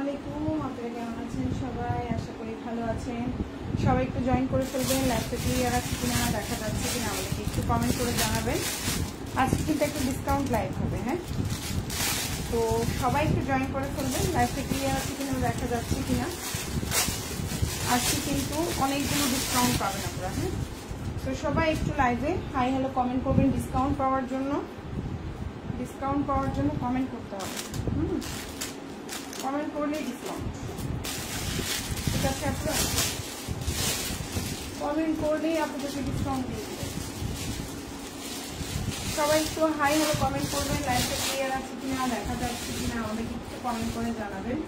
আলাইকুম, আপনারা কেমন আছেন সবাই? আশা করি ভালো আছেন। সবাই একটু জয়েন করে ফেলবেন। লাইভটা ক্লিয়ার আছে কিনা, দেখা যাচ্ছে কিনা আমাদেরকে একটু কমেন্ট করে জানাবেন। আজকে কিন্তু একটা ডিসকাউন্ট লাইভ হবে, হ্যাঁ, তো সবাই একটু জয়েন করে ফেলবেন। লাইভটা ক্লিয়ার আছে কিনা, দেখা যাচ্ছে কিনা। আজকে কিন্তু অনেকগুলো ডিসকাউন্ট পাবেন আপনারা, হ্যাঁ, তো সবাই একটু লাইভে হাই হ্যালো কমেন্ট করবেন। ডিসকাউন্ট পাওয়ার জন্য কমেন্ট করতে হবে। কমেন্ট করলেই ডিসকাউন্ট, ঠিক আছে? আপনারা কমেন্ট করলেই আপনাদেরকে ডিসকাউন্ট দিয়ে দেবে। সবাই একটু হাই হ্যালো কমেন্ট করবেন। লাইভটা ক্লিয়ার আছে কিনা, দেখা যাচ্ছে কিনা আমাদেরকে একটু কমেন্ট করে জানাবেন।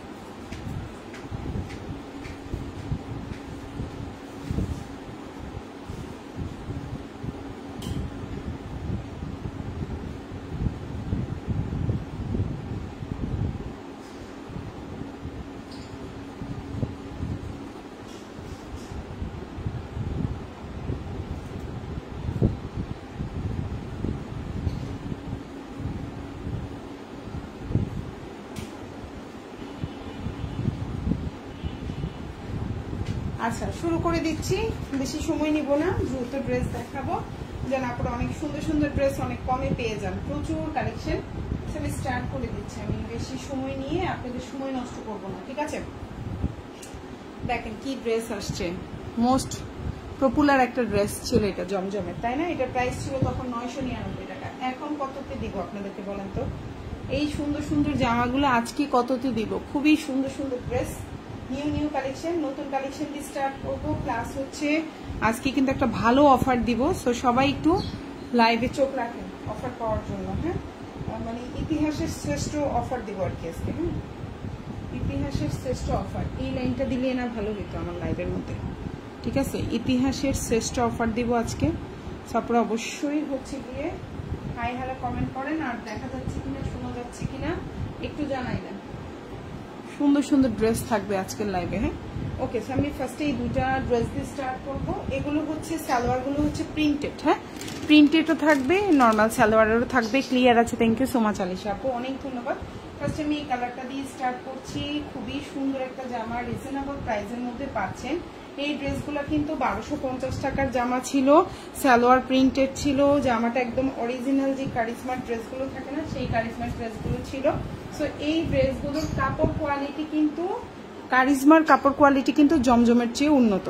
আচ্ছা, শুরু করে দিচ্ছি, বেশি সময় নিব না, দ্রুত ড্রেস দেখাবো যেন আপনারা অনেক সুন্দর সুন্দর ড্রেস অনেক কমে পেয়ে যান। প্রচুর কালেকশন, আমি স্টার্ট করে দিচ্ছি। আমি বেশি সময় নিয়ে আপনাদের সময় নষ্ট করবো না, ঠিক আছে? দেখেন কি ড্রেস আসছে, মোস্ট পপুলার একটা ড্রেস ছিল এটা, জমজমের, তাই না? এটা প্রাইস ছিল তখন 999 টাকা। এখন কততে দিব আপনাদেরকে বলেন তো? এই সুন্দর সুন্দর জামাগুলো আজকে কততে দিব? খুবই সুন্দর সুন্দর ড্রেস, নিউ কালেকশন, নতুন কালেকশন দিয়ে স্টার্ট করবো। প্লাস হচ্ছে আজকে কিন্তু একটা ভালো অফার দিব, সো সবাই একটু লাইভে চোখ রাখেন অফার পাওয়ার জন্য, হ্যাঁ। মানে ইতিহাসের শ্রেষ্ঠ অফার দিব আর কি আজকে, হ্যাঁ, ইতিহাসের শ্রেষ্ঠ অফার। এই লাইনটা দিলে না ভালো হতো আমার লাইভের মধ্যে, ঠিক আছে? ইতিহাসের শ্রেষ্ঠ অফার দিব আজকে। তারপরে অবশ্যই হচ্ছে গিয়ে হাই হ্যালো কমেন্ট করেন, আর দেখা যাচ্ছে কিনা, শোনা যাচ্ছে কিনা একটু জানাই দেন। সুন্দর সুন্দর ড্রেস থাকবে আজকের লাইভে, হ্যাঁ। ওকে, আমি ফার্স্টে এই দুটা ড্রেস দিয়ে স্টার্ট করবো। এগুলো হচ্ছে সালোয়ারগুলো হচ্ছে প্রিন্টেড, হ্যাঁ, প্রিন্টেডও থাকবে, নর্মাল সালোয়ারেরও থাকবে। ক্লিয়ার আছে? Thank you so much Alisha আপু, অনেক ধন্যবাদ। ফার্স্টে আমি এই কালারটা দিয়ে স্টার্ট করছি। খুবই সুন্দর একটা জামা, রিজনেবল প্রাইসের মধ্যে পাচ্ছেন। এই ড্রেসগুলো কিন্তু 1250 টাকার জামা ছিল, সালোয়ার প্রিন্টেড ছিল। জামাটা একদম অরিজিনাল যে কারিজমার ড্রেসগুলো থাকে না, সেই কারিজমার ড্রেসগুলো ছিল। সো এই ড্রেসগুলোর কাপড় কোয়ালিটি কিন্তু, কারিজমার কাপড় কোয়ালিটি কিন্তু জমজমের চেয়ে উন্নত,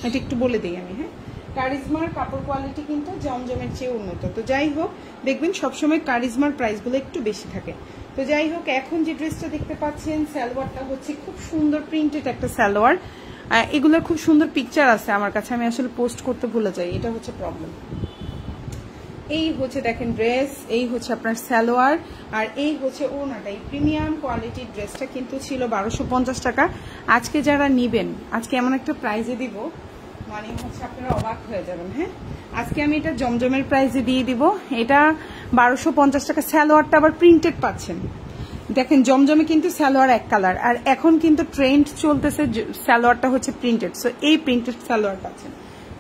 এটা একটু বলে দিই আমি, হ্যাঁ। কারিজমার কাপড় কোয়ালিটি কিন্তু জমজমের চেয়ে উন্নত। তো যাই হোক, দেখবেন সবসময় কারিজমার প্রাইসগুলো একটু বেশি থাকে। তো যাই হোক, এখন যে ড্রেসটা দেখতে পাচ্ছেন, সালোয়ারটা হচ্ছে খুব সুন্দর প্রিন্টেড একটা সালোয়ার। এগুলোর খুব সুন্দর পিকচার আছে আমার কাছে, আমি আসলে পোস্ট করতে ভুলে যাই, এটা হচ্ছে প্রবলেম। এই হচ্ছে দেখেন ড্রেস, এই হচ্ছে আপনার সালোয়ার, আর এই হচ্ছে ওড়নাটা। এই প্রিমিয়াম কোয়ালিটির ড্রেসটা কিন্তু ছিল 1250 টাকা। আজকে যারা নিবেন, আজকে এমন একটা প্রাইজে দিব, মানে হচ্ছে আপনারা অবাক হয়ে যাবেন, হ্যাঁ। আজকে আমি এটা জমজমের প্রাইজে দিয়ে দিব। এটা 1250 টাকা। সালোয়ারটা আবার প্রিন্টেড পাচ্ছেন। দেখেন জমজমে কিন্তু সালোয়ার এক কালার, আর এখন কিন্তু ট্রেন্ড চলতেছে সালোয়ারটা হচ্ছে প্রিন্টেড। সো এই প্রিন্টেড সালোয়ার পাচ্ছেন।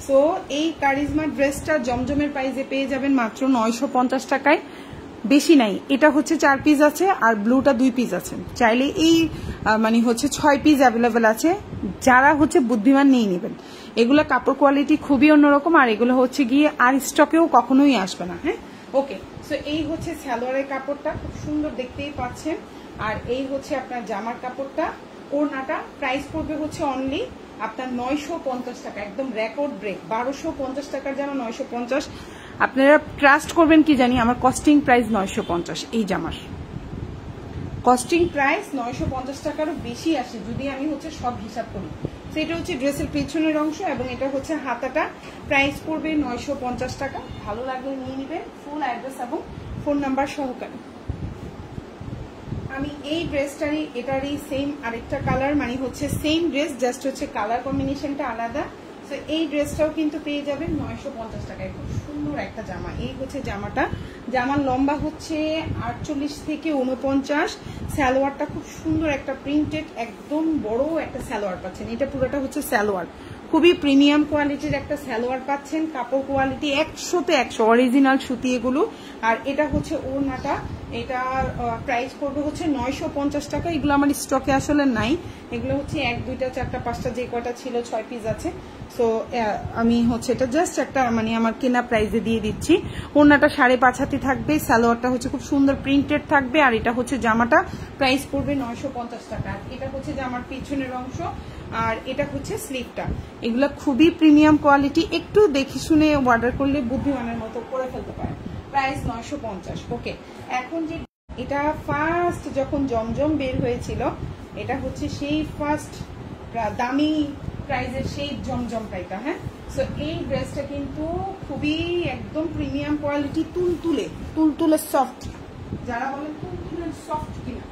সো এই কারিজমা ড্রেসটা জমজমের প্রাইসে পেয়ে যাবেন মাত্র 950 টাকায়। বেশি নাই, এটা হচ্ছে 4 পিস আছে, আর ব্লুটা 2 পিস আছে। চাইলে এই মানে হচ্ছে 6 পিস অ্যাভেলেবেল আছে। যারা হচ্ছে বুদ্ধিমান নিয়ে নেবেন। এগুলো কাপড় কোয়ালিটি খুবই অন্যরকম, আর এগুলো হচ্ছে গিয়ে আর স্টকেও কখনোই আসবে না, হ্যাঁ। ওকে, সো এই হচ্ছে সালোয়ারের কাপড়টা, খুব সুন্দর দেখতেই পাচ্ছেন। আর এই হচ্ছে আপনার জামার কাপড়টা। ওড়নাটা প্রাইস পড়বে হচ্ছে অনলি আপনার 950 টাকা, একদম রেকর্ড ব্রেক। 1250 টাকার জামা 950। আপনারা ট্রাস্ট করবেন কি জানি, আমার কস্টিং প্রাইস 950। এই জামার কস্টিং প্রাইস 950 টাকারও বেশি আসে যদি আমি হচ্ছে সব হিসাব করি। তো এটা হচ্ছে ড্রেসের পেছনের অংশ, এবং এটা হচ্ছে হাতাটা। প্রাইস পড়বে 950 টাকা। ভালো লাগলে নিয়ে নেবেন, ফুল অ্যাড্রেস এবং ফোন নাম্বার সহকারে। আমি এই ড্রেসটারই, এটারই সেম আরেকটা কালার, মানে হচ্ছে সেম ড্রেস, জাস্ট হচ্ছে কালার কম্বিনেশনটা আলাদা। তো এই ড্রেসটাও কিন্তু পেয়ে যাবেন 950 টাকায়। খুব সুন্দর একটা জামা। এই হচ্ছে জামাটা। জামার লম্বা হচ্ছে 48 থেকে 49। সালোয়ারটা খুব সুন্দর একটা প্রিন্টেড, একদম বড় একটা সালোয়ার পাচ্ছেন। এটা পুরোটা হচ্ছে সালোয়ার, খুবই প্রিমিয়াম কোয়ালিটির একটা সালোয়ার পাচ্ছেন, কাপড় কোয়ালিটি 100তে 100 অরিজিনাল সুতি এগুলো। আর এটা হচ্ছে ওড়নাটা, এটা প্রাইস পড়বে হচ্ছে 950 টাকা। এগুলো আমার স্টকে আসলে নাই, এগুলো হচ্ছে 1 2টা 4টা 5টা যে কয়টা ছিল 6 পিস আছে। সো আমি হচ্ছে এটা জাস্ট একটা মানে আমার কেনা প্রাইসে দিয়ে দিচ্ছি। ওড়নাটা 5.5 হাতি থাকবে, সালোয়ারটা হচ্ছে খুব সুন্দর প্রিন্টেড থাকবে, আর এটা হচ্ছে জামাটা প্রাইস পড়বে 950 টাকা। এটা হচ্ছে জামার পিছনের অংশ, আর এটা হচ্ছে স্লিভটা। এগুলো খুবই প্রিমিয়াম কোয়ালিটি, একটু দেখে শুনে অর্ডার করলে বুদ্ধিমানের মতো করে ফেলতে পারে। প্রাইস 950। ওকে, এখন যে এটা ফার্স্ট যখন জমজম বের হয়েছিল, এটা হচ্ছে সেই ফার্স্ট দামি প্রাইজের সেই জমজমটা এটা। হ্যাঁ, সো এই ড্রেসটা কিন্তু খুবই একদম প্রিমিয়াম কোয়ালিটি, তুলতুলে সফট। যারা বলেন তুলতুলে সফট কিনা,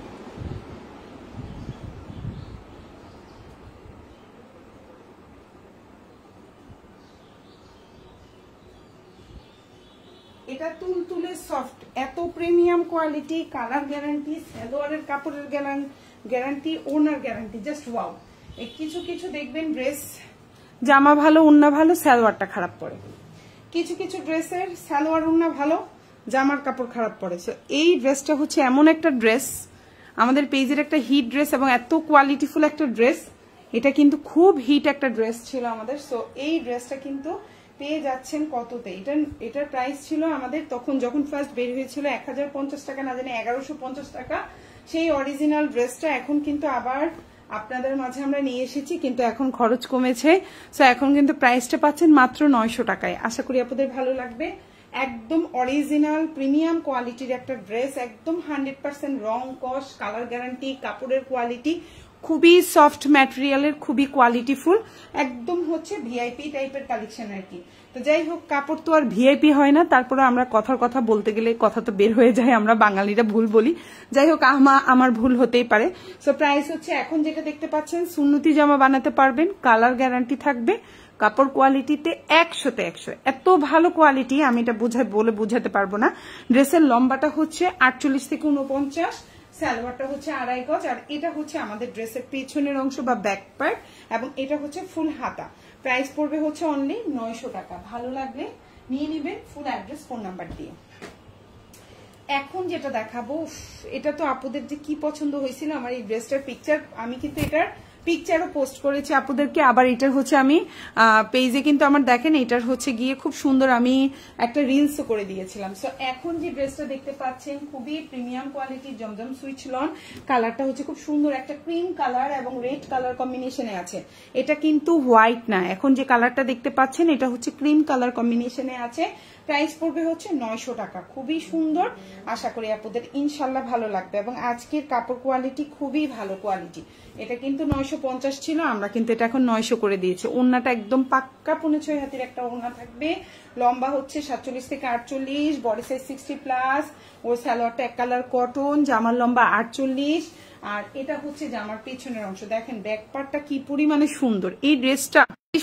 এটা তুলতুলে সফট, এত প্রিমিয়াম কোয়ালিটি, কালার গ্যারান্টি, সালোয়ারের কাপড়ের গ্যারান্টি, ওনার গ্যারান্টি, জাস্ট ওয়াও। কিছু কিছু দেখবেন ড্রেস জামা ভালো, ওন্না ভালো, সালোয়ারটা খারাপ পড়ে। কিছু কিছু ড্রেসের সালোয়ার ওন্না ভালো, জামার কাপড় খারাপ পড়ে। এই ড্রেসটা হচ্ছে এমন একটা ড্রেস, আমাদের পেজের একটা হিট ড্রেস এবং এত কোয়ালিটিফুল একটা ড্রেস। এটা কিন্তু খুব হিট একটা ড্রেস ছিল আমাদের। সো এই ড্রেসটা কিন্তু পেয়ে যাচ্ছেন কততে? এটার প্রাইস ছিল আমাদের তখন যখন ফার্স্ট বের হয়েছিল 1050 টাকা, না জানি 1150 টাকা। সেই অরিজিনাল ড্রেসটা এখন কিন্তু আবার আপনাদের মাঝে আমরা নিয়ে এসেছি, কিন্তু এখন খরচ কমেছে। সো এখন কিন্তু প্রাইসটা পাচ্ছেন মাত্র 900 টাকায়। আশা করি আপনাদের ভালো লাগবে। একদম অরিজিনাল প্রিমিয়াম কোয়ালিটির একটা ড্রেস, একদম 100% রং কস, কালার গ্যারান্টি, কাপড়ের কোয়ালিটি খুবই সফট ম্যাটেরিয়ালের, খুবই কোয়ালিটিফুল, একদম হচ্ছে ভিআইপি টাইপের কালেকশন আর কি। তো যাই হোক, কাপড় তো আর ভিআইপি হয় না, তারপরে আমরা কথার কথা বলতে গেলে কথা তো বের হয়ে যায়, আমরা বাঙালিরা ভুল বলি। যাই হোক, আমার ভুল হতেই পারে। সো প্রাইস হচ্ছে এখন যেটা দেখতে পাচ্ছেন, সুন্নতি জামা বানাতে পারবেন, কালার গ্যারান্টি থাকবে, কাপড় কোয়ালিটিতে 100তে 100, এত ভালো কোয়ালিটি আমি এটা বলে বোঝাতে পারবো না। ড্রেসের লম্বাটা হচ্ছে 48 থেকে 49, সালোয়ারটা হচ্ছে 2.5 গজ, আর এটা হচ্ছে আমাদের ড্রেসের পেছনের অংশ বা ব্যাক পার্ট, এবং এটা হচ্ছে ফুল হাতা। প্রাইস পড়বে হচ্ছে অনলি 900 টাকা। ভালো লাগলে নিয়ে নেবেন, ফুল অ্যাড্রেস ফোন নাম্বার দিয়ে। এখন যেটা দেখাবো, এটা তো আপুদের যে কি পছন্দ হয়েছিল আমার এই ড্রেসটার পিকচার, আমি কিন্তু এটার পিকচারও পোস্ট করেছি আপুদেরকে। আবার এটার হচ্ছে আমি পেজে কিন্তু আমার দেখেন, এটার হচ্ছে গিয়ে খুব সুন্দর আমি একটা রিলসও করে দিয়েছিলাম। সো এখন যে ড্রেসটা দেখতে পাচ্ছেন খুবই প্রিমিয়াম কোয়ালিটির জমজম সুইচ লন, কালারটা হচ্ছে খুব সুন্দর একটা ক্রিম কালার এবং রেড কালার কম্বিনেশনে আছে। এটা কিন্তু হোয়াইট না, এখন যে কালারটা দেখতে পাচ্ছেন এটা হচ্ছে ক্রিম কালার কম্বিনেশনে আছে। প্রাইস পড়বে হচ্ছে 900 টাকা। খুবই সুন্দর, আশা করি আপনাদের ইনশাল্লাহ ভালো লাগবে। এবং আজকের কাপড় কোয়ালিটি খুবই ভালো কোয়ালিটি। এটা কিন্তু 950 ছিল, আমরা কিন্তু এটা এখন 900 করে দিয়েছি। ওড়নাটা একদম পাক্কা 6.5 হাতের একটা ওড়না থাকবে, লম্বা হচ্ছে 47 থেকে 48, বডি সাইজ 60+, ওর সালোয়ারটা এক কালার কটন, জামার লম্বা 48, আর এটা হচ্ছে জামার পেছনের অংশ। দেখেন ব্যাক পার্টটা কি পরিমাণে সুন্দর, এই ড্রেসটা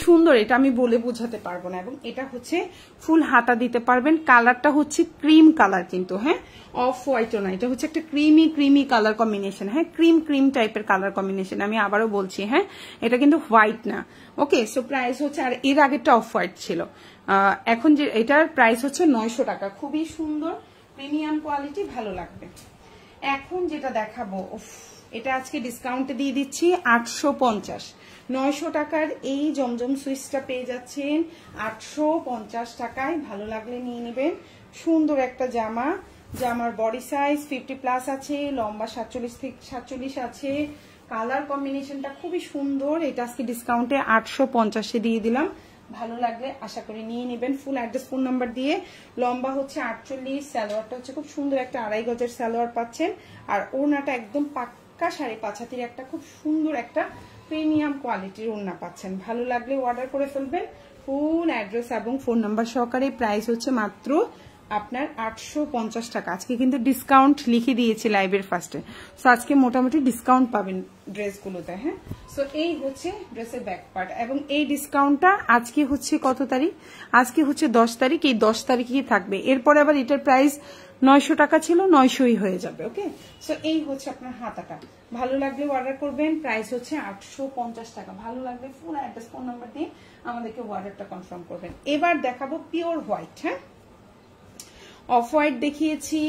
সুন্দর, এটা আমি বলে বোঝাতে পারবো না। এবং এটা হচ্ছে ফুল হাতা দিতে পারবেন, কালারটা হচ্ছে ক্রিম কালার, কিন্তু হ্যাঁ অফ হোয়াইটও না, এটা হচ্ছে একটা ক্রিমি কালার কম্বিনেশন। হ্যাঁ, ক্রিম টাইপের কালার কম্বিনেশন, আমি আবারও বলছি। হ্যাঁ, এটা কিন্তু হোয়াইট না। ওকে, সো প্রাইস হচ্ছে, আর এর আগেরটা অফ হোয়াইট ছিল। এখন যে এটার প্রাইস হচ্ছে 900 টাকা। খুবই সুন্দর প্রিমিয়াম কোয়ালিটি, ভালো লাগবে। এখন যেটা দেখাবো, এটা আজকে ডিসকাউন্টে দিয়ে দিচ্ছি 850। 900 টাকার এই জমজম সুইচটা পেয়ে যাচ্ছেন 850 টাকায়। ভালো লাগলে নিয়ে নেবেন। সুন্দর একটা জামা, জামার বডি সাইজ 50+ আছে, লম্বা 47 থেকে 47 আছে, কালার কম্বিনেশনটা খুবই সুন্দর। এটা আজকে ডিসকাউন্টে 850-এ দিয়ে দিলাম। ভালো লাগলে আশা করি নিয়ে নেবেন, ফুল অ্যাড্রেস ফোন নাম্বার দিয়ে। লম্বা হচ্ছে 48, সালোয়ারটা হচ্ছে খুব সুন্দর একটা 2.5 গজের সালোয়ার পাচ্ছেন, আর ওড়নাটা একদম পাক্কা 5.5 হাতের একটা খুব সুন্দর একটা প্রিমিয়াম কোয়ালিটির ওড়না পাচ্ছেন। ভালো লাগলে অর্ডার করে ফেলবেন, ফুল অ্যাড্রেস এবং ফোন নাম্বার সহকারে। প্রাইস হচ্ছে মাত্র আপনার 850 টাকা। আজকে কিন্তু ডিসকাউন্ট লিখে দিয়েছি লাইভের ফার্স্টে, সো আজকে মোটামুটি ডিসকাউন্ট পাবেন ড্রেসগুলোতে। হ্যাঁ, সো এই হচ্ছে ড্রেসের ব্যাক পার্ট, এবং এই ডিসকাউন্টটা আজকে হচ্ছে কত তারিখ? আজকে হচ্ছে 10 তারিখ। এই 10 তারিখেই থাকবে, এরপরে আবার এটার প্রাইস 900 টাকা ছিল, 900ই হয়ে যাবে। ওকে, সো এই হচ্ছে আপনার হাতাটা। ভালো লাগলে অর্ডার করবেন, প্রাইস হচ্ছে 850 টাকা। ভালো লাগলে ফুল অ্যাড্রেস ফোন নাম্বার দিয়ে আমাদেরকে অর্ডারটা কনফার্ম করবেন। এবার দেখাবো পিওর হোয়াইট। হ্যাঁ, অফ হোয়াইট দেখিয়েছি,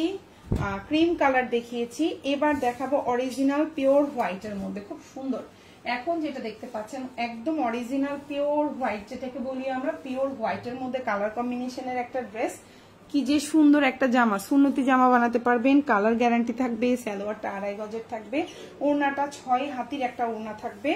ক্রিম কালার দেখিয়েছি, এবার দেখাবো অরিজিনাল পিওর হোয়াইটের মধ্যে খুব সুন্দর। এখন যেটা দেখতে পাচ্ছেন একদম অরিজিনাল পিওর হোয়াইট, যেটাকে বলি আমরা পিওর হোয়াইটের মধ্যে কালার কম্বিনেশনের একটা ড্রেস। কি যে সুন্দর একটা জামা, সুন্নতি জামা বানাতে পারবেন, কালার গ্যারান্টি থাকবে, সালোয়ারটা 2.5 গজের থাকবে, ওড়নাটা 6 হাতির একটা ওড়না থাকবে।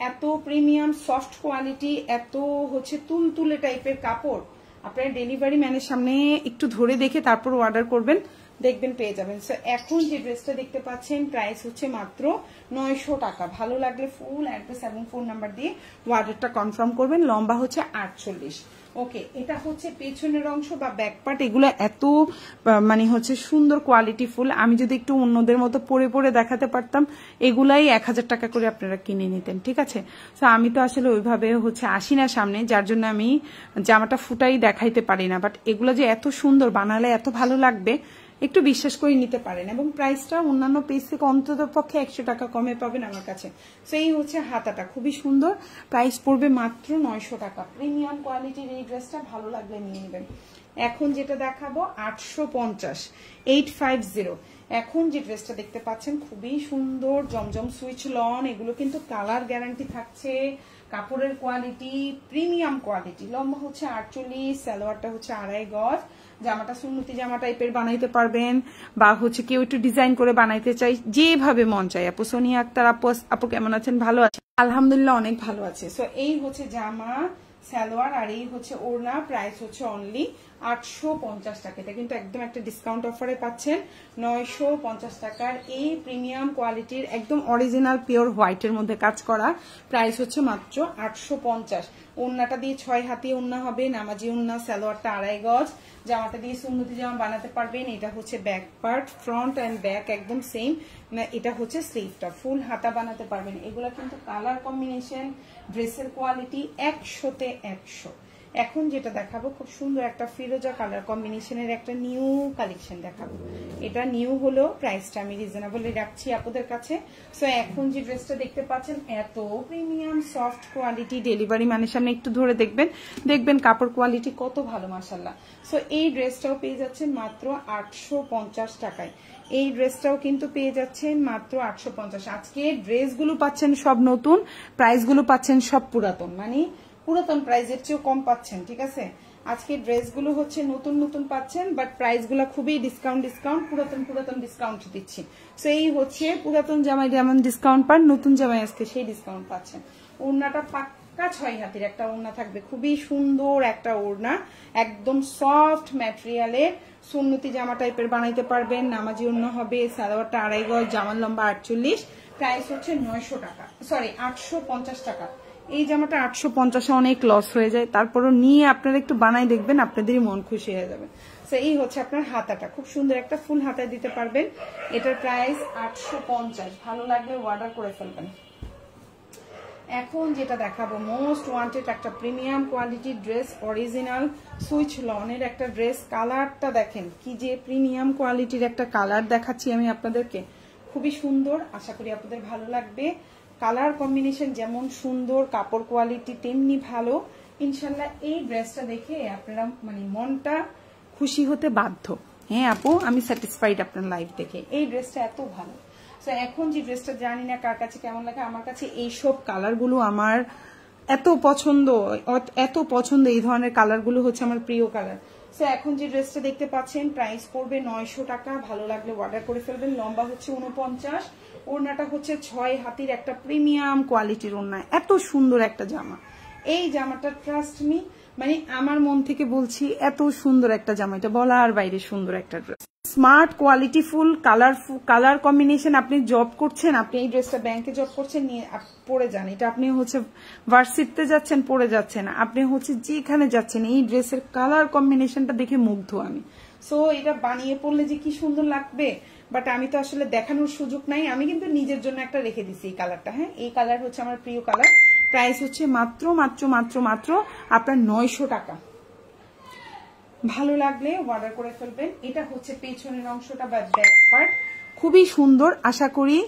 এত প্রিমিয়াম সফট কোয়ালিটি, এত হচ্ছে তুলতুলে টাইপের কাপড়। আপনারা ডেলিভারি ম্যানের সামনে একটু ধরে দেখে তারপর অর্ডার করবেন, দেখবেন পেয়ে যাবেন। সো এখন যে ড্রেসটা দেখতে পাচ্ছেন প্রাইস হচ্ছে মাত্র 900 টাকা। ভালো লাগলে ফুল অ্যাড্রেস এবং ফোন নাম্বার দিয়ে অর্ডারটা কনফার্ম করবেন। লম্বা হচ্ছে 48। ওকে, এটা হচ্ছে পেছনের অংশ বা ব্যাক পার্ট। এগুলো এত মানে হচ্ছে সুন্দর কোয়ালিটি ফুল। আমি যদি একটু অন্যদের মতো পরে পরে দেখাতে পারতাম, এগুলাই 1000 টাকা করে আপনারা কিনে নিতেন। ঠিক আছে, তো আমি তো আসলে ওইভাবে হচ্ছে আসি না সামনে, যার জন্য আমি জামাটা ফুটাই দেখাইতে পারি না। বাট এগুলো যে এত সুন্দর, বানালে এত ভালো লাগবে একটু বিশ্বাস করে নিতে পারেন, এবং প্রাইসটা অন্যান্য পেজ থেকে অন্তত পক্ষে 100 টাকা কমে পাবেন আমার কাছে। সো এই হচ্ছে হাতাটা, খুবই সুন্দর, প্রাইস পড়বে মাত্র 900 টাকা। প্রিমিয়াম কোয়ালিটির এই ড্রেসটা ভালো লাগলে নিয়ে নেবেন। এখন যেটা দেখাবো 850, 850। এখন যে ড্রেসটা দেখতে পাচ্ছেন খুবই সুন্দর, জমজম সুইচ লন। এগুলো কিন্তু কালার গ্যারান্টি থাকছে, কাপড়ের কোয়ালিটি প্রিমিয়াম কোয়ালিটি। লম্বা হচ্ছে 48, সালোয়ারটা হচ্ছে 2.5 গজ। জামাটা সুন্নতি জামা টাইপের বানাইতে পারবেন, বা হচ্ছে কেউ একটু ডিজাইন করে বানাইতে চাই, যেভাবে মন চাই। আপু সোনিয়া আক্তার আপু কেমন আছেন? ভালো আছে, আলহামদুলিল্লাহ অনেক ভালো আছে। সো এই হচ্ছে জামা, সালোয়ার, আর এই হচ্ছে ওড়না। প্রাইস হচ্ছে অনলি 850 টাকা। এটা কিন্তু একদম একটা ডিসকাউন্ট অফারে পাচ্ছেন 950 টাকার এই প্রিমিয়াম কোয়ালিটির একদম অরিজিনাল পিওর হোয়াইটের মধ্যে কাজ করা। প্রাইস হচ্ছে মাত্র 850। ওড়নাটা দিয়ে 6 হাতি ওড়না হবে, নামাজি ওড়না, সালোয়ারটা 2.5 গজ। জামাটা দিয়ে সুন্নতি জামা বানাতে পারবেন। এটা হচ্ছে back part, front and back একদম সেম। এটা হচ্ছে স্লিভটা, ফুল হাতা বানাতে পারবেন। এগুলা কিন্তু কালার কম্বিনেশন, ড্রেসের কোয়ালিটি 100তে 100। এখন যেটা দেখাবো খুব সুন্দর একটা ফিরোজা কালার কম্বিনেশনের একটা নিউ কালেকশন দেখাবো। এটা নিউ হলো, প্রাইসটা আমি রিজনেবলি রাখছি আপনাদের কাছে। সো এখন যে ড্রেসটা দেখতে পাচ্ছেন এত প্রিমিয়াম সফট কোয়ালিটি, ডেলিভারি মানের সামনে একটু ধরে দেখবেন কাপড় কোয়ালিটি কত ভালো, মাশাআল্লাহ। সো এই ড্রেসটাও পেয়ে যাচ্ছেন মাত্র 850 টাকায়। এই ড্রেসটাও কিন্তু পেয়ে যাচ্ছেন মাত্র 850। আজকে ড্রেসগুলো পাচ্ছেন সব নতুন, প্রাইসগুলো পাচ্ছেন সব পুরাতন, মানে পুরাতন প্রাইসের চেয়েও কম পাচ্ছেন। ঠিক আছে, আজকে ড্রেসগুলো হচ্ছে নতুন নতুন পাচ্ছেন, বাট প্রাইসগুলো খুবই ডিসকাউন্ট, পুরাতন ডিসকাউন্ট দিচ্ছি। সো এই হচ্ছে পুরাতন জামাই যেমন ডিসকাউন্ট পান, নতুন জামাই আজকে সেই ডিসকাউন্ট পাচ্ছেন। ওড়নাটা পাক্কা 6 হাতের একটা ওড়না থাকবে, খুবই সুন্দর একটা ওড়না, একদম সফট ম্যাটেরিয়ালের। সুন্নতি জামা টাইপের বানাইতে পারবেন, নামাজি ওড়না হবে, সালোয়ারটা 2.5 গজ, জামার লম্বা 48। প্রাইস হচ্ছে 900 টাকা, সরি 850 টাকা। এই জামাটা 850-এ অনেক লস হয়ে যায়, তারপরও নিয়ে আপনারা একটু বানাই দেখবেন, আপনাদেরই মন খুশি হয়ে যাবে। তো এই হচ্ছে আপনার হাতাটা, খুব সুন্দর একটা ফুল হাতা দিতে পারবেন। এটার প্রাইস 850। ভালো লাগলে অর্ডার করে ফেলবেন। এখন যেটা দেখাবো মোস্ট ওয়ান্টেড একটা প্রিমিয়াম কোয়ালিটির ড্রেস, অরিজিনাল সুইচ লনের একটা ড্রেস। কালারটা দেখেন কি যে প্রিমিয়াম কোয়ালিটির একটা কালার দেখাচ্ছি আমি আপনাদেরকে, খুবই সুন্দর। আশা করি আপনাদের ভালো লাগবে। কালার কম্বিনেশন যেমন সুন্দর, কাপড় কোয়ালিটি তেমনি ভালো। ইনশাল্লাহ এই ড্রেসটা দেখে আপনারা মানে মনটা খুশি হতে বাধ্য। হ্যাঁ আপু, আমি স্যাটিসফাইড আপনার লাইফ দেখে। এই ড্রেসটা এত ভালো। তো এখন যে ড্রেসটা জানি না কার কাছে কেমন লাগে, আমার কাছে এইসব কালারগুলো আমার এত পছন্দ, এই ধরনের কালারগুলো হচ্ছে আমার প্রিয় কালার। সো এখন যে ড্রেসটা দেখতে পাচ্ছেন প্রাইস পড়বে 900 টাকা। ভালো লাগলে অর্ডার করে ফেলবেন। লম্বা হচ্ছে 49, ওড়নাটা হচ্ছে 6 হাতির একটা প্রিমিয়াম কোয়ালিটির ওড়না। এত সুন্দর একটা জামা, এই জামাটা ট্রাস্ট মি, মানে আমার মন থেকে বলছি এত সুন্দর একটা জামা, এটা বলার বাইরে সুন্দর একটা ড্রেস। স্মার্ট কোয়ালিটিফুল কালার কম্বিনেশন। আপনি জব করছেন, আপনি এই ড্রেসটা ব্যাংকে জব করছেন, নিয়ে পরে যান। এটা আপনি হচ্ছে ভার্সিটিতে যাচ্ছেন, পরে যাচ্ছেন, আপনি হচ্ছে যেখানে যাচ্ছেন, এই ড্রেসের কালার কম্বিনেশনটা দেখে মুগ্ধ আমি। সো এটা বানিয়ে পড়লে যে কি সুন্দর লাগবে, বাট আমি তো আসলে দেখানোর সুযোগ নাই। আমি কিন্তু নিজের জন্য একটা রেখে দিছি এই কালারটা। হ্যাঁ, এই কালার হচ্ছে আমার প্রিয় কালার। প্রাইস হচ্ছে মাত্র মাত্র মাত্র মাত্র আপনার 900 টাকা। ভালো লাগলে অর্ডার করে ফেলবেন। এটা হচ্ছে পেছনের অংশটা বা ব্যাক পার্ট, খুবই সুন্দর। আশা করি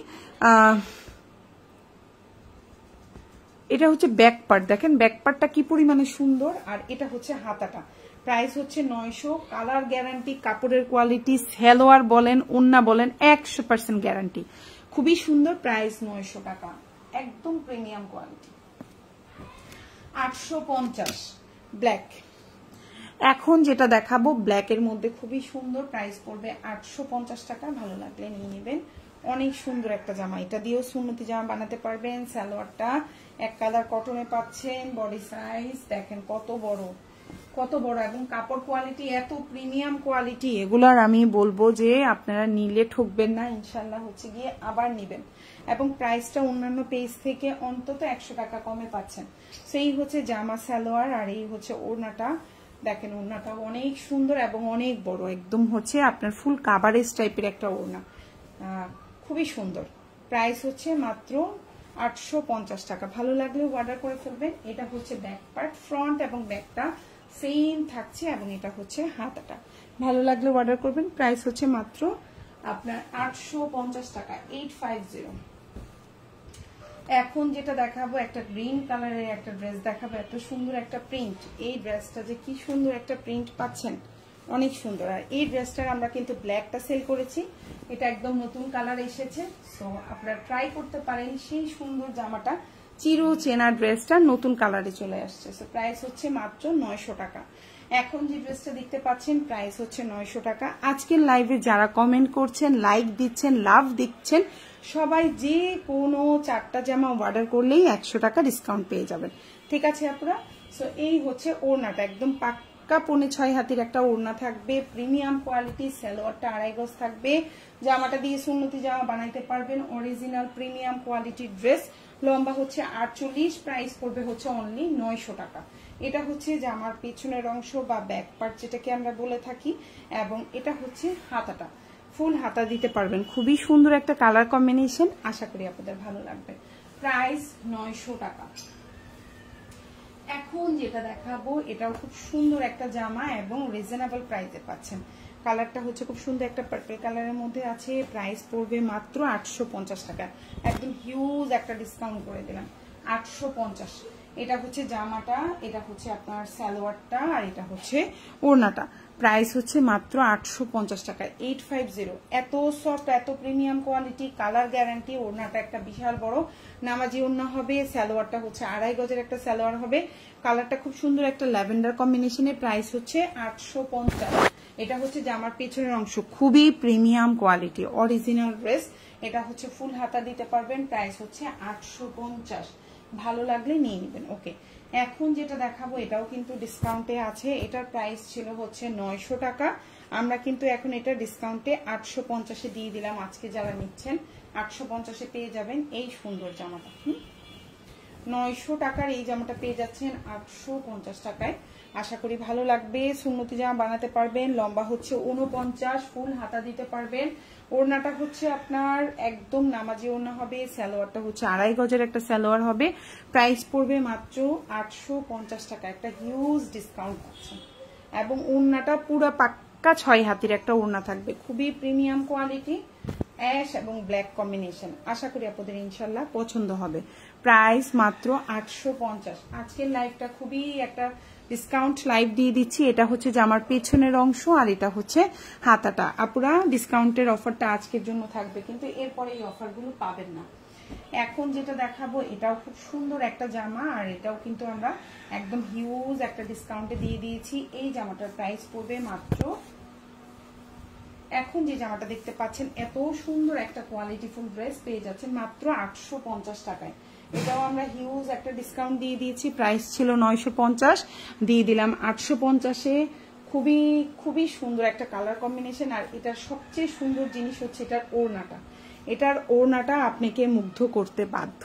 এটা হচ্ছে ব্যাক পার্ট, দেখেন ব্যাক পার্টটা কি পরিমাণে সুন্দর। আর এটা হচ্ছে হাতাটা। প্রাইস হচ্ছে 900। কালার গ্যারান্টি, কাপড়ের কোয়ালিটি, সালোয়ার বলেন ওন্না বলেন 100% গ্যারান্টি। খুবই সুন্দর। প্রাইস 900 টাকা, একদম প্রিমিয়াম কোয়ালিটি। 850 ব্ল্যাক। এখন যেটা দেখাবো ব্ল্যাকের মধ্যে খুবই সুন্দর, প্রাইস পড়বে 850 টাকা। ভালো লাগলে নিয়ে নেবেন। অনেক সুন্দর একটা জামা, এটা দিয়েও সুন্নতি জামা বানাতে পারবেন। সালোয়ারটা এক কালার কটনে পাচ্ছেন। বডি সাইজ দেখেন কত বড় কত বড়, এবং কাপড় কোয়ালিটি এত প্রিমিয়াম কোয়ালিটি। এগুলার আমি বলবো যে আপনারা নিলে ঠকবেন না, ইনশাল্লাহ হচ্ছে গিয়ে আবার নিবেন। এবং প্রাইসটা অন্যান্য পেজ থেকে অন্তত 100 টাকা কমে পাচ্ছেন। সেই হচ্ছে জামা সালোয়ার। আর এই হচ্ছে ওড়নাটা, দেখেন ওড়নাটা অনেক সুন্দর এবং অনেক বড়, একদম হচ্ছে আপনার ফুল কাভারেজ টাইপের একটা ওড়না, খুবই সুন্দর। প্রাইস হচ্ছে মাত্র 850 টাকা। ভালো লাগলে অর্ডার করে ফেলবেন। এটা হচ্ছে ব্যাক পার্ট, ফ্রন্ট এবং ব্যাকটা সেম থাকছে, এবং এটা হচ্ছে হাতাটা। ভালো লাগলে অর্ডার করবেন। প্রাইস হচ্ছে মাত্র আপনার 850 টাকা, 850। এখন যেটা দেখাবো একটা গ্রিন কালারের একটা ড্রেস দেখাবো। এত সুন্দর একটা প্রিন্ট, এই ড্রেসটা যে কি সুন্দর একটা প্রিন্ট পাচ্ছেন, অনেক সুন্দর। আর এই ড্রেসটার আমরা কিন্তু ব্ল্যাকটা সেল করেছি, এটা একদম নতুন কালার এসেছে। সো আপনারা ট্রাই করতে পারেন। সেই সুন্দর জামাটা, চিরো চেনা ড্রেসটা নতুন কালারে চলে আসছে। সো প্রাইস হচ্ছে মাত্র 900 টাকা। এখন যে ড্রেসটা দেখতে পাচ্ছেন প্রাইস হচ্ছে 900 টাকা। আজকের লাইভে যারা কমেন্ট করছেন, লাইক দিচ্ছেন, লাভ দিচ্ছেন, সবাই যে কোনো 4টা জামা অর্ডার করলেই 100 টাকা ডিসকাউন্ট পেয়ে যাবেন। ঠিক আছে আপনারা? সো এই হচ্ছে ওড়নাটা, একদম পাক্কা 5.5 হাতের একটা ওড়না থাকবে, প্রিমিয়াম কোয়ালিটি। সালোয়ারটা 2.5 গজ থাকবে। জামাটা দিয়ে সুন্নতি জামা বানাইতে পারবেন। অরিজিনাল প্রিমিয়াম কোয়ালিটির ড্রেস। লম্বা হচ্ছে 48, প্রাইস পড়বে হচ্ছে অনলি 900 টাকা। এটা হচ্ছে জামার পেছনের অংশ বা ব্যাক পার্ট যেটাকে আমরা বলে থাকি, এবং এটা হচ্ছে হাতাটা, ফুল হাতা দিতে পারবেন। খুবই সুন্দর একটা কালার কম্বিনেশন, আশা করি আপনাদের ভালো লাগবে। প্রাইস 900 টাকা। এখন যেটা দেখাবো এটাও খুব সুন্দর একটা জামা এবং রিজনেবল প্রাইসে পাচ্ছেন। কালারটা হচ্ছে খুব সুন্দর একটা পার্পল কালারের মধ্যে আছে। প্রাইস পড়বে মাত্র 850 টাকা, একদম হিউজ একটা ডিসকাউন্ট করে দিলাম। 850। এটা হচ্ছে জামাটা, এটা হচ্ছে আপনার সালোয়ারটা, আর এটা হচ্ছে ওড়নাটা। প্রাইস হচ্ছে মাত্র 850 টাকা, 850। এত সফট, এত প্রিমিয়াম কোয়ালিটি, কালার গ্যারান্টি। ওড়নাটা একটা বিশাল বড় নামাজি ওড়না হবে। সালোয়ারটা হচ্ছে 2.5 গজের একটা সালোয়ার হবে। কালারটা খুব সুন্দর একটা ল্যাভেন্ডার কম্বিনেশনে। প্রাইস হচ্ছে 850। এটা হচ্ছে জামার পেছনের অংশ, খুবই প্রিমিয়াম কোয়ালিটি, অরিজিনাল ড্রেস। এটা হচ্ছে ফুল হাতা দিতে পারবেন। প্রাইস হচ্ছে 850। ভালো লাগলে নিয়ে নেবেন। ওকে, এখন যেটা দেখাবো এটাও কিন্তু ডিসকাউন্টে আছে। এটার প্রাইস ছিল হচ্ছে 900 টাকা। আমরা কিন্তু এখন এটা ডিসকাউন্টে 850-এ দিয়ে দিলাম। আজকে যারা নিচ্ছেন 850-এ পেয়ে যাবেন এই সুন্দর জামাটা। 900 টাকার এই জামাটা পেয়ে যাচ্ছেন 850 টাকায়। আশা করি ভালো লাগবে। সুন্নতি জামা বানাতে পারবেন। লম্বা হচ্ছে 49, ফুল হাতা দিতে পারবেন। ওড়নাটা হচ্ছে আপনার একদম নামাজি ওড়না হবে। সালোয়ারটা হচ্ছে 2.5 গজের একটা সালোয়ার হবে। প্রাইস পড়বে মাত্র 850 টাকা, একটা হিউজ ডিসকাউন্ট পাচ্ছেন। এবং ওড়নাটা পুরো পাক্কা 6 হাতের একটা ওড়না থাকবে, খুবই প্রিমিয়াম কোয়ালিটি, অ্যাশ এবং ব্ল্যাক কম্বিনেশন। আশা করি আপনাদের ইনশাল্লাহ পছন্দ হবে। প্রাইস মাত্র 850। আজকের লাইভটা খুবই একটা ডিসকাউন্ট লাইভ দিয়ে দিচ্ছি। এটা হচ্ছে জামার পেছনের অংশ, আর এটা হচ্ছে হাতাটা। আপুরা ডিসকাউন্টের অফারটা আজকের জন্য থাকবে, কিন্তু এরপরে এই অফারগুলো পাবেন না। এখন যেটা দেখাবো এটাও খুব সুন্দর একটা জামা, আর এটাও কিন্তু আমরা একদম হিউজ একটা ডিসকাউন্টে দিয়ে দিয়েছি। এই জামাটার প্রাইস পড়বে মাত্র, এখন যে জামাটা দেখতে পাচ্ছেন এত সুন্দর একটা কোয়ালিটিফুল ড্রেস পেয়ে যাচ্ছেন মাত্র 850 টাকায়। এটাও আমরা হিউজ একটা ডিসকাউন্ট দিয়ে দিয়েছি। প্রাইস ছিল 950, দিয়ে দিলাম 850-এ। খুবই খুবই সুন্দর একটা কালার কম্বিনেশন। আর এটার সবচেয়ে সুন্দর জিনিস হচ্ছে এটার ওড়নাটা। এটার ওড়নাটা আপনাকে মুগ্ধ করতে বাধ্য।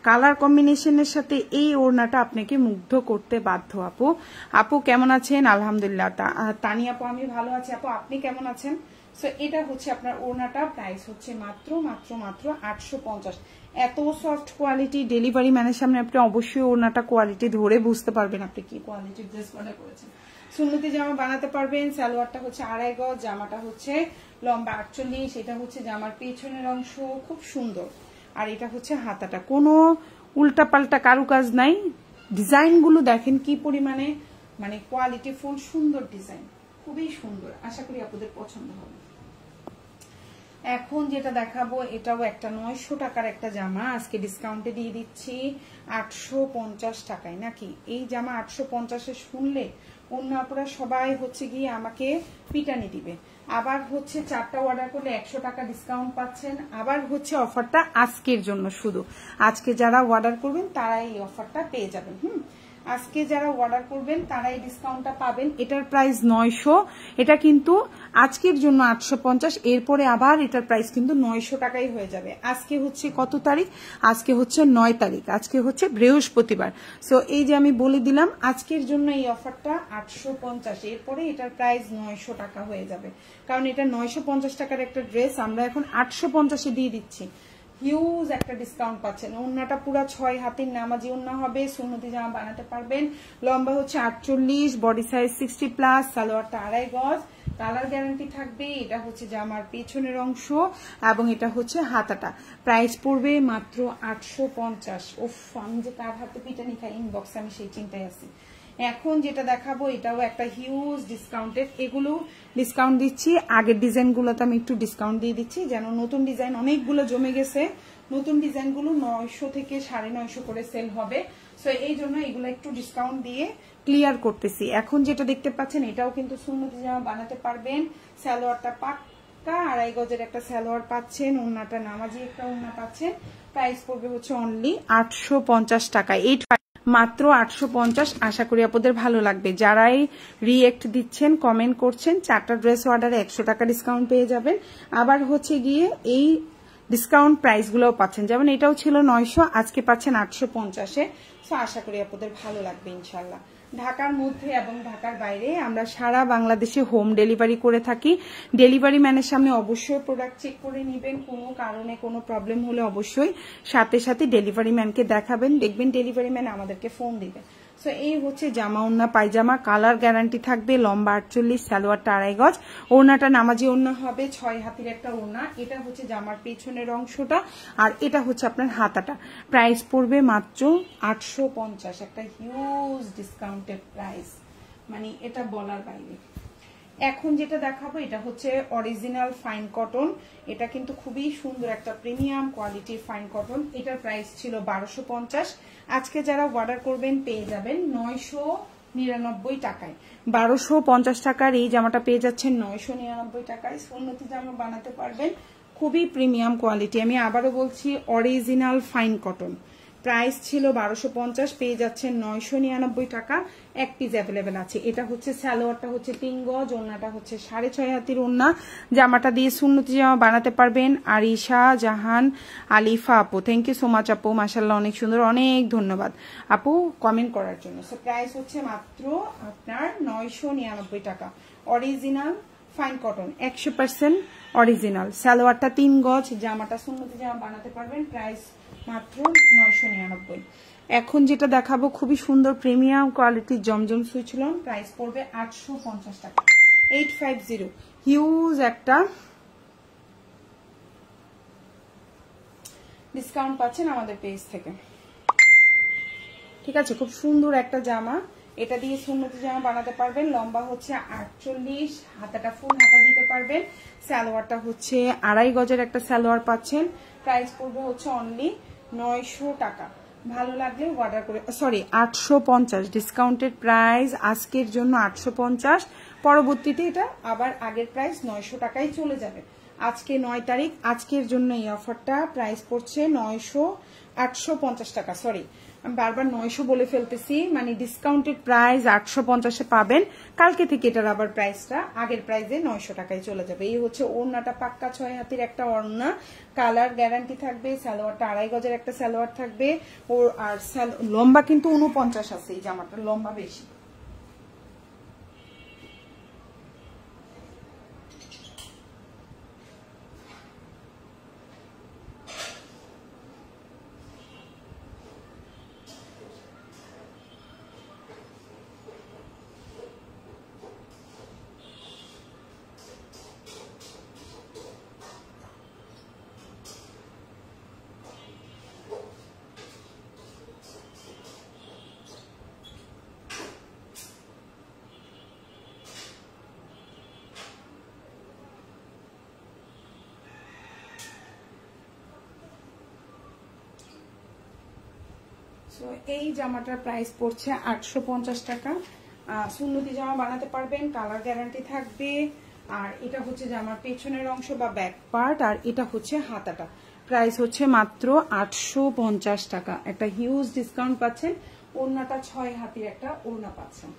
কালার কম্বিনেশনের সাথে এই ওড়নাটা আপনাকে মুগ্ধ করতে বাধ্য। আপু আপু কেমন আছেন? আলহামদুলিল্লাহ। তানিয়া আপু আমি ভালো আছি। আপু আপনি কেমন আছেন? সো এটা হচ্ছে আপনার ওড়নাটা, প্রাইস হচ্ছে মাত্র মাত্র মাত্র 850। এত সফট কোয়ালিটি, ডেলিভারি ম্যানের সামনে আপনি অবশ্যই ওড়নাটা কোয়ালিটি ধরে বুঝতে পারবেন আপনি কি কোয়ালিটির ড্রেস অর্ডার করেছেন। সুন্নতি জামা বানাতে পারবেন। সালোয়ারটা হচ্ছে 2.5 গজ, জামাটা হচ্ছে লম্বা 48, এটা হচ্ছে জামার পেছনের অংশ, খুব সুন্দর। আর এটা হচ্ছে হাতাটা, কোনো উল্টাপাল্টা কারুকাজ নাই। ডিজাইনগুলো দেখেন কি পরিমাণে মানে কোয়ালিটি ফুল, সুন্দর ডিজাইন, খুবই সুন্দর। আশা করি আপনাদের পছন্দ হবে। এখন যেটা দেখাবো এটাও একটা 900 টাকার একটা জামা, আজকে ডিসকাউন্টে দিয়ে দিচ্ছি 850 টাকায়। নাকি এই জামা 850-এ শুনলে অন্য আপনারা সবাই হচ্ছে গিয়ে আমাকে পিটানি দিবে। আবার হচ্ছে 4টা অর্ডার করলে 100 টাকা ডিসকাউন্ট পাচ্ছেন। আবার হচ্ছে অফারটা আজকের জন্য, শুধু আজকে যারা অর্ডার করবেন তারা এই অফারটা পেয়ে যাবেন। আজকে যারা অর্ডার করবেন তারা এই ডিসকাউন্টটা পাবেন। এটার প্রাইস 900, এটা কিন্তু আজকের জন্য 850, এরপরে আবার এটার প্রাইস কিন্তু 900 টাকাই হয়ে যাবে। আজকে হচ্ছে কত তারিখ? আজকে হচ্ছে 9 তারিখ, আজকে হচ্ছে বৃহস্পতিবার। সো এই যে আমি বলে দিলাম আজকের জন্য এই অফারটা 850, এরপরে এটার প্রাইস 900 টাকা হয়ে যাবে। কারণ এটা 950 টাকার একটা ড্রেস আমরা এখন 850-এ দিয়ে দিচ্ছি। হিউজ একটা ডিসকাউন্ট পাচ্ছেন। ওড়নাটা পুরো 6 হাতের নামাজি ওড়না হবে, সুন্নতি জামা বানাতে পারবেন। লম্বা হচ্ছে 48, বডি সাইজ 60+, সালোয়ারটা 2.5 গজ, কালার গ্যারান্টি থাকবে। এটা হচ্ছে জামার পেছনের অংশ এবং এটা হচ্ছে হাতাটা। প্রাইস পড়বে মাত্র 850। ওফ, আমি যে কার হাতে পিটানি খাই ইনবক্স, আমি সেই চিন্তায় আছি। এখন যেটা দেখাবো এটাও একটা হিউজ ডিসকাউন্টেড, এগুলো ডিসকাউন্ট দিচ্ছি। আগের ডিজাইনগুলোতে আমি একটু ডিসকাউন্ট দিয়ে দিচ্ছি, যেন নতুন ডিজাইন অনেকগুলো জমে গেছে, নতুন ডিজাইনগুলো 900 থেকে 950 করে সেল হবে। সো এই জন্য এগুলো একটু ডিসকাউন্ট দিয়ে ক্লিয়ার করতেছি। এখন যেটা দেখতে পাচ্ছেন এটাও কিন্তু সুন্নতি জামা বানাতে পারবেন। সালোয়ারটা পাক্কা 2.5 গজের একটা সালোয়ার পাচ্ছেন, ওড়নাটা নামাজি একটা ওড়না পাচ্ছেন। প্রাইস পড়বে হচ্ছে অনলি 850 টাকা, মাত্র 850। আশা করি আপনাদের ভালো লাগবে। যারাই রিয়েক্ট দিচ্ছেন, কমেন্ট করছেন, 4টা ড্রেস অর্ডারে 100 টাকা ডিসকাউন্ট পেয়ে যাবেন। আবার হচ্ছে গিয়ে এই ডিসকাউন্ট প্রাইসগুলোও পাচ্ছেন, যেমন এটাও ছিল 900, আজকে পাচ্ছেন 850-এ। সো আশা করি আপনাদের ভালো লাগবে ইনশাল্লাহ। ঢাকার মধ্যে এবং ঢাকার বাইরে আমরা সারা বাংলাদেশে হোম ডেলিভারি করে থাকি। ডেলিভারি ম্যানের সামনে অবশ্যই প্রোডাক্ট চেক করে নেবেন। কোনো কারণে কোনো প্রবলেম হলে অবশ্যই সাথে সাথে ডেলিভারি ম্যানকে দেখাবেন, দেখবেন ডেলিভারি ম্যান আমাদেরকে ফোন দিবে। সো এই হচ্ছে জামা ওড়না পায়জামা, কালার গ্যারান্টি থাকবে। লম্বা 48, সালোয়ারটা 2.5 গজ, ওড়নাটা নামাজি ওড়না হবে, 6 হাতের একটা ওড়না। এটা হচ্ছে জামার পেছনের অংশটা, আর এটা হচ্ছে আপনার হাতাটা। প্রাইস পড়বে মাত্র 850, একটা হিউজ ডিসকাউন্টেড প্রাইস, মানে এটা বলার বাইরে। এখন যেটা দেখাবো এটা হচ্ছে অরিজিনাল ফাইন কটন। এটা কিন্তু খুবই সুন্দর একটা প্রিমিয়াম কোয়ালিটির ফাইন কটন। এটার প্রাইস ছিল 1250, আজকে যারা অর্ডার করবেন পেয়ে যাবেন 999 টাকায়। 1250 টাকার এই জামাটা পেয়ে যাচ্ছেন 999 টাকায়। সুন্নতি জামা বানাতে পারবেন, খুবই প্রিমিয়াম কোয়ালিটি। আমি আবারও বলছি অরিজিনাল ফাইন কটন। প্রাইস ছিল 1250, পেয়ে যাচ্ছেন 999 টাকা। এক পিস অ্যাভেলেবেল আছে। এটা হচ্ছে সালোয়ারটা হচ্ছে 3 গজ, ওড়নাটা হচ্ছে 6.5 হাতের ওড়না। জামাটা দিয়ে সুন্নতি জামা বানাতে পারবেন। আরিশা জাহান আলিফা আপু, থ্যাংক ইউ সো মাচ আপু, মাশাআল্লাহ অনেক সুন্দর, অনেক ধন্যবাদ আপু কমেন্ট করার জন্য। সো প্রাইস হচ্ছে মাত্র আপনার 999 টাকা। Original fine cotton, 100% original. সালোয়ারটা 3 গজ, জামাটা সুন্নতি জামা বানাতে পারবেন। প্রাইস মাত্র 999। এখন যেটা দেখাবো খুবই সুন্দর প্রিমিয়াম কোয়ালিটির জমজম সুইচ লন, প্রাইস পড়বে 850 টাকা। 850, হিউজ একটা ডিসকাউন্ট পাচ্ছেন আমাদের পেজ থেকে। ঠিক আছে, খুব সুন্দর একটা জামা। এটা দিয়ে সুন্নতি জামা বানাতে পারবেন। লম্বা হচ্ছে 48, হাতাটা ফুল হাতা দিতে পারবেন। সালোয়ারটা হচ্ছে 2.5 গজের একটা সালোয়ার পাচ্ছেন। প্রাইস পড়বে হচ্ছে অনলি 900 টাকা। ভালো লাগলে অর্ডার করে, সরি 850 ডিসকাউন্টেড প্রাইস আজকের জন্য 850। পরবর্তীতে এটা আবার আগের প্রাইস 900 টাকায় চলে যাবে। আজকে 9 তারিখ, আজকের জন্য এই অফারটা প্রাইস পড়ছে 850 টাকা, সরি আমি বারবার 900 বলে ফেলতেছি, মানে ডিসকাউন্টেড প্রাইস 850-এ পাবেন। কালকে থেকে এটার আবার প্রাইসটা আগের প্রাইসে 900 টাকায় চলে যাবে। এই হচ্ছে ওড়নাটা, পাক্কা 6 হাতের একটা ওড়না, কালার গ্যারান্টি থাকবে। সালোয়ারটা 2.5 গজের একটা সালোয়ার থাকবে, আর লম্বা কিন্তু 49 আছে, এই জামাটার লম্বা বেশি। এই জামাটার প্রাইস পড়ছে 850 টাকা। সুন্নতি জামা বানাতে পারবেন, কালার গ্যারান্টি থাকবে। আর এটা হচ্ছে জামার পেছনের অংশ বা ব্যাক পার্ট, আর এটা হচ্ছে হাতাটা। প্রাইস হচ্ছে মাত্র 850 টাকা। একটা হিউজ ডিসকাউন্ট পাচ্ছেন। ওড়নাটা 6 হাতের একটা ওড়না পাচ্ছেন।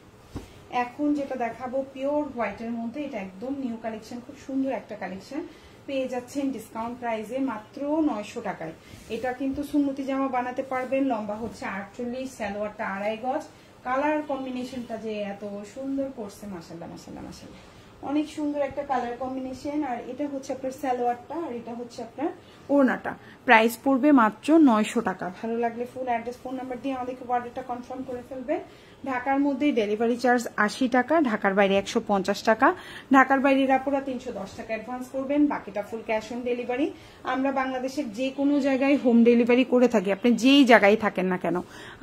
এখন যেটা দেখাবো পিওর হোয়াইটের মধ্যে, এটা একদম নিউ কালেকশন, খুব সুন্দর একটা কালেকশন পেয়ে যাচ্ছেন ডিসকাউন্ট প্রাইসে মাত্র 900 টাকায়। এটা কিন্তু সুন্নতি জামা বানাতে পারবেন। লম্বা হচ্ছে 48, সালোয়ারটা 2.5 গজ। কালার কম্বিনেশনটা যে এত সুন্দর করছে, মাশাআল্লাহ মাশাআল্লাহ মাশাআল্লাহ, অনেক সুন্দর একটা কালার কম্বিনেশন। আর এটা হচ্ছে আপনার সালোয়ারটা, আর এটা হচ্ছে আপনার ওড়নাটা। প্রাইস পড়বে মাত্র 900 টাকা। ভালো লাগলে ফুল অ্যাড্রেস, ফোন নাম্বার দিয়ে আমাদেরকে অর্ডারটা কনফার্ম করে ফেলবেন। ঢাকার মধ্যে ডেলিভারি চার্জ 80 টাকা, ঢাকার বাইরে 150 টাকা। ঢাকার বাইরের আপুরা 310 টাকা অ্যাডভান্স করবেন, বাকিটা ফুল ক্যাশ অন ডেলিভারি। আমরা বাংলাদেশের যে কোনো জায়গায় হোম ডেলিভারি করে থাকি, আপনি যেই জায়গায় থাকেন না কেন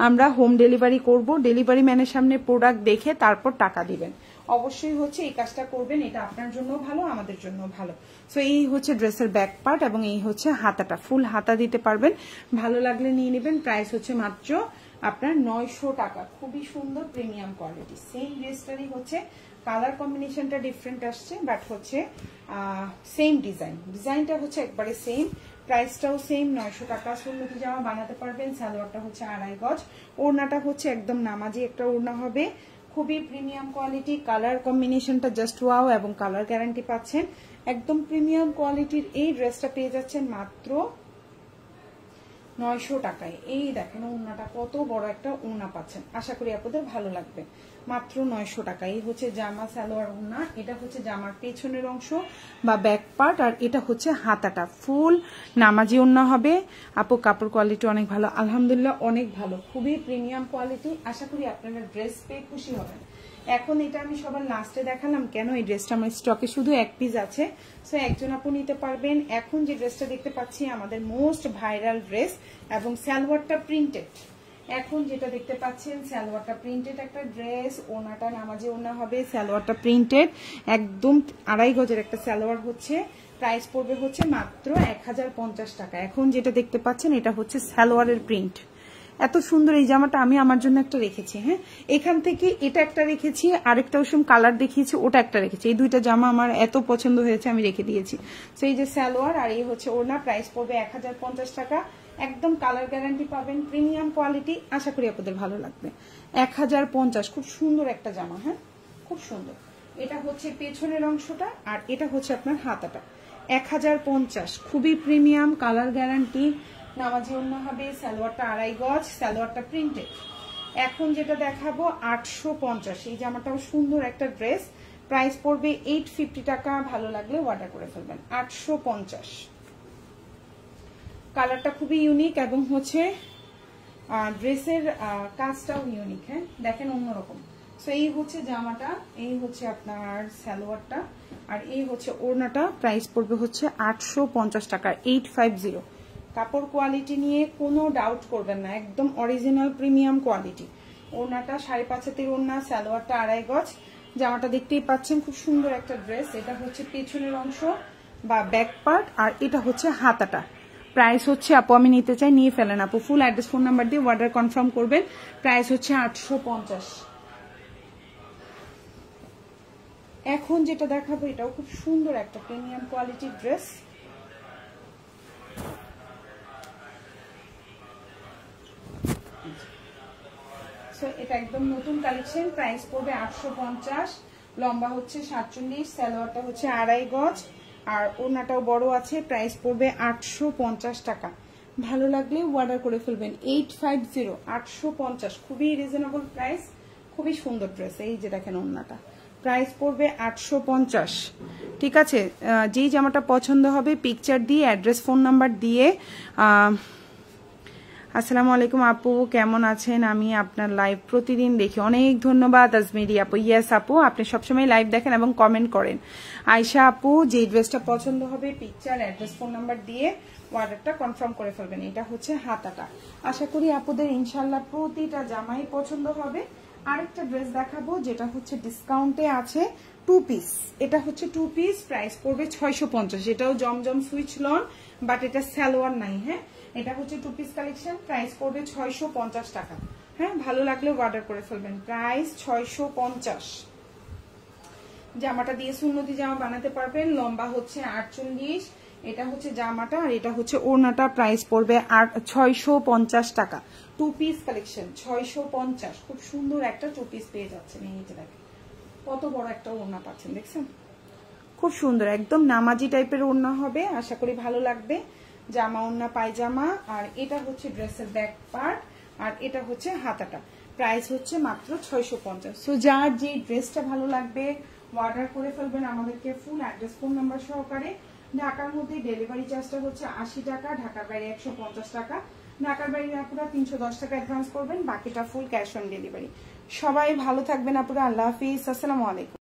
আমরা হোম ডেলিভারি করব। ডেলিভারি ম্যানের সামনে প্রোডাক্ট দেখে তারপর টাকা দিবেন। অবশ্যই হচ্ছে এই কাজটা করবেন, এটা আপনার জন্য ভালো, আমাদের জন্য ভালো। সো এই হচ্ছে ড্রেসের ব্যাক পার্ট এবং এই হচ্ছে হাতাটা, ফুল হাতা দিতে পারবেন। ভালো লাগলে নিয়ে নেবেন। প্রাইস হচ্ছে মাত্র আপনার 900 টাকা। খুবই সুন্দর প্রিমিয়াম কোয়ালিটি। সেম ড্রেসটারই হচ্ছে কালার কম্বিনেশনটা ডিফারেন্ট আসছে, বাট হচ্ছে সেম ডিজাইনটা হচ্ছে একবারে সেম। প্রাইসটাও সেম 900 টাকা। সুন্নতি জামা বানাতে পারবেন। সালোয়ারটা হচ্ছে 2.5 গজ, ওড়নাটা হচ্ছে একদম নামাজি একটা ওড়না হবে, খুবই প্রিমিয়াম কোয়ালিটি। কালার কম্বিনেশনটা জাস্ট ওয়াও, এবং কালার গ্যারান্টি পাচ্ছেন। একদম প্রিমিয়াম কোয়ালিটির এই ড্রেসটা পেয়ে যাচ্ছেন মাত্র 900 টাকায়। এই দেখেন ওড়নাটা কত বড় একটা ওড়না পাচ্ছেন, আশা করি আপনাদের ভালো লাগবে। মাত্র 900 টাকা। এই হচ্ছে জামা, সালোয়ার, ওড়না। এটা হচ্ছে জামার পেছনের অংশ বা ব্যাক পার্ট, আর এটা হচ্ছে হাতাটা। ফুল নামাজি ওড়না হবে। আপু কাপড় কোয়ালিটি অনেক ভালো, আলহামদুলিল্লাহ অনেক ভালো, খুবই প্রিমিয়াম কোয়ালিটি। আশা করি আপনারা ড্রেস পেয়ে খুশি হবেন। এখন এটা আমি সবার লাস্টে দেখালাম কেন, এই ড্রেসটা আমার স্টকে শুধু 1 পিস আছে, সো একজন আপু নিতে পারবেন। এখন যে ড্রেসটা দেখতে পাচ্ছি আমাদের মোস্ট ভাইরাল ড্রেস, এবং সালোয়ারটা প্রিন্টেড। এখন যেটা দেখতে পাচ্ছেন সালোয়ারটা প্রিন্টেড একটা ড্রেস, ওনাটা নামাজি ওনা হবে, সালোয়ারটা প্রিন্টেড, একদম 2.5 গজের একটা সালোয়ার হচ্ছে। প্রাইস পড়বে হচ্ছে মাত্র 1050 টাকা। এখন যেটা দেখতে পাচ্ছেন এটা হচ্ছে সালোয়ারের প্রিন্ট। এত সুন্দর এই জামাটা আমি আমার জন্য একটা রেখেছি। হ্যাঁ, এখান থেকে এটা একটা রেখেছি, আরেকটা ওসম কালার দেখিয়েছি, ওটা একটা রেখেছি। এই দুইটা জামা আমার এত পছন্দ হয়েছে আমি রেখে দিয়েছি। তো এই যে সালোয়ার আর এই হচ্ছে ওড়না, প্রাইস পড়বে 1050 টাকা। একদম কালার গ্যারান্টি পাবেন, প্রিমিয়াম কোয়ালিটি, আশা করি আপনাদের ভালো লাগবে। 1050, খুব সুন্দর একটা জামা। হ্যাঁ, খুব সুন্দর। এটা হচ্ছে পেছনের অংশটা, আর এটা হচ্ছে আপনার হাতাটা। 1050, খুবই প্রিমিয়াম, কালার গ্যারান্টি, নামাজি ওড়না হবে, সালোয়ারটা 2.5 গজ, সালোয়ারটা প্রিন্টেড। এখন যেটা দেখাবো 850, এই জামাটাও সুন্দর একটা ড্রেস। প্রাইস পড়বে 850 টাকা। ভালো লাগলে অর্ডার করে ফেলবেন। 850। কালারটা খুবই ইউনিক, এবং হচ্ছে ড্রেসের কাজটাও ইউনিক। হ্যাঁ, দেখেন অন্যরকম। সো এই হচ্ছে জামাটা, এই হচ্ছে আপনার সালোয়ারটা, আর এই হচ্ছে ওড়নাটা। প্রাইস পড়বে হচ্ছে 850 টাকা, 850। কাপড় কোয়ালিটি নিয়ে কোনো ডাউট করবেন না, একদম অরিজিনাল প্রিমিয়াম কোয়ালিটি। ওড়নাটা 5.5 হাতের ওড়না, সালোয়ারটা 2.5 গজ। জামাটা দেখতেই পাচ্ছেন, খুব সুন্দর একটা ড্রেস। এটা হচ্ছে পেছনের অংশ বা ব্যাক পার্ট, আর এটা হচ্ছে হাতাটা। প্রাইস হচ্ছে, আপু আমি নিতে চাই, নিয়ে ফেলেন আপু। ফুল অ্যাড্রেস, ফোন নাম্বার দিয়ে অর্ডার কনফার্ম করবেন। প্রাইস হচ্ছে 850। এখন যেটা দেখাবো এটাও খুব সুন্দর একটা প্রিমিয়াম কোয়ালিটির ড্রেস। সো এটা একদম নতুন কালেকশন, প্রাইস পড়বে 850, লম্বা হচ্ছে 47, সালোয়ারটা হচ্ছে 2.5 গজ, আর ওড়নাটাও বড় আছে, প্রাইস পড়বে 850 টাকা। ভালো লাগলে অর্ডার করে ফেলবেন। 850, 850, খুবই রিজনেবল প্রাইস, খুবই সুন্দর ড্রেস। এই যে দেখেন ওড়নাটা, প্রাইস পড়বে 850। ঠিক আছে, যেই জামাটা পছন্দ হবে পিকচার দিয়ে, অ্যাড্রেস, ফোন নাম্বার দিয়ে। আসসালামু আলাইকুম আপু, কেমন আছেন? আমি আপনার লাইভ প্রতিদিন দেখি। অনেক ধন্যবাদ আজমেরি আপু। ইয়েস আপু, আপনি সবসময় লাইভ দেখেন এবং কমেন্ট করেন। আয়শা আপু, যে ড্রেসটা পছন্দ হবে পিকচার, অ্যাড্রেস, ফোন নাম্বার দিয়ে অর্ডারটা কনফার্ম করে ফেলবেন। এটা হচ্ছে হাতাটা। আশা করি আপুদের ইনশাল্লাহ প্রতিটা জামাই পছন্দ হবে। আরেকটা ড্রেস দেখাবো যেটা হচ্ছে ডিসকাউন্টে আছে, 2 পিস। এটা হচ্ছে 2 পিস, প্রাইস পড়বে 650। এটাও জমজম সুইচ লন, বাট এটা সালোয়ার নাই। হ্যাঁ, এটা হচ্ছে 2 পিস কালেকশন, প্রাইস পড়বে 650 টাকা। হ্যাঁ, ভালো লাগলে অর্ডার করে ফেলবেন। প্রাইস 650। জামাটা দিয়ে সুন্নতি জামা বানাতে পারবেন। লম্বা হচ্ছে 48, এটা হচ্ছে জামাটা, আর এটা হচ্ছে ওড়নাটা। প্রাইস পড়বে 650 টাকা। 2 পিস কালেকশন 650। খুব সুন্দর একটা 2 পিস পেয়ে যাচ্ছেন। এই যে দেখেন কত বড় একটা ওড়না পাচ্ছেন, দেখছেন? খুব সুন্দর, একদম নামাজি টাইপের ওড়না হবে। আশা করি ভালো লাগবে। জামা ওড়না পায়জামা, আর এটা হচ্ছে ড্রেসের ব্যাক পার্ট, আর এটা হচ্ছে হাতাটা। প্রাইস হচ্ছে মাত্র 650। সো যার যে ড্রেসটা ভালো লাগবে অর্ডার করে ফেলবেন আমাদেরকে ফুল অ্যাড্রেস, ফোন নাম্বার সহকারে। ঢাকার মধ্যে ডেলিভারি চার্জটা হচ্ছে 80 টাকা, ঢাকার বাইরে 150 টাকা। ঢাকার বাইরে আপুরা 310 টাকা অ্যাডভান্স করবেন, বাকিটা ফুল ক্যাশ অন ডেলিভারি। সবাই ভালো থাকবেন আপুরা, আল্লাহ হাফিজ, আসসালামু আলাইকুম।